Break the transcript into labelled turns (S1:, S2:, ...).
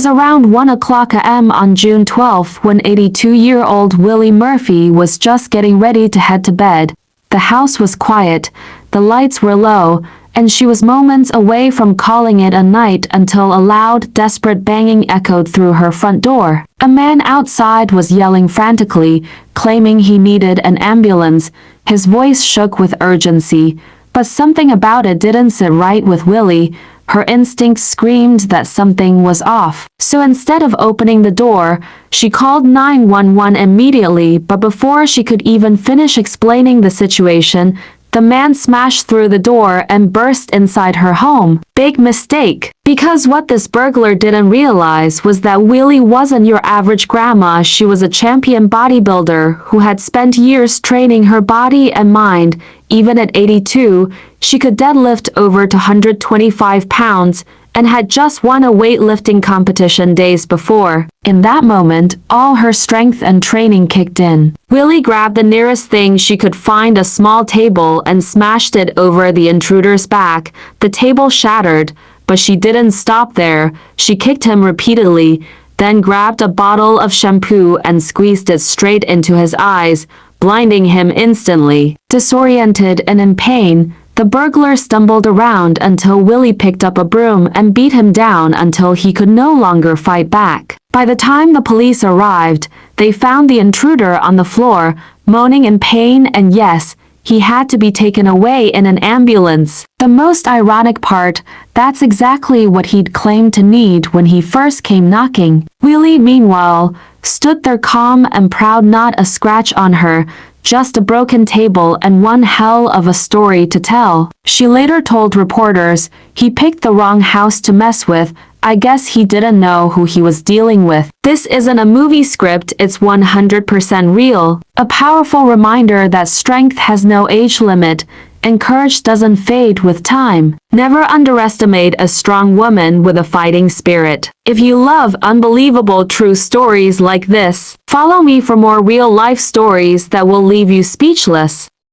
S1: was around 1 o'clock a.m. on June 12 when 82-year-old Willie Murphy was just getting ready to head to bed. The house was quiet, the lights were low, and she was moments away from calling it a night until a loud, desperate banging echoed through her front door. A man outside was yelling frantically, claiming he needed an ambulance. His voice shook with urgency, but something about it didn't sit right with Willie. Her instincts screamed that something was off. So instead of opening the door, she called 911 immediately, but before she could even finish explaining the situation, the man smashed through the door and burst inside her home. Big mistake. Because what this burglar didn't realize was that Willie wasn't your average grandma. She was a champion bodybuilder who had spent years training her body and mind. Even at 82, she could deadlift over 225 pounds and had just won a weightlifting competition days before. In that moment, all her strength and training kicked in. Willie grabbed the nearest thing she could find, a small table, and smashed it over the intruder's back. The table shattered, but she didn't stop there. She kicked him repeatedly, then grabbed a bottle of shampoo and squeezed it straight into his eyes, blinding him instantly. Disoriented and in pain, the burglar stumbled around until Willie picked up a broom and beat him down until he could no longer fight back. By the time the police arrived, they found the intruder on the floor, moaning in pain, and yes, he had to be taken away in an ambulance. The most ironic part, that's exactly what he'd claimed to need when he first came knocking. Willie, meanwhile, stood there calm and proud, not a scratch on her, just a broken table and one hell of a story to tell. She later told reporters, "He picked the wrong house to mess with. I guess he didn't know who he was dealing with." This isn't a movie script, it's 100% real. A powerful reminder that strength has no age limit, and courage doesn't fade with time. Never underestimate a strong woman with a fighting spirit. If you love unbelievable true stories like this, follow me for more real-life stories that will leave you speechless.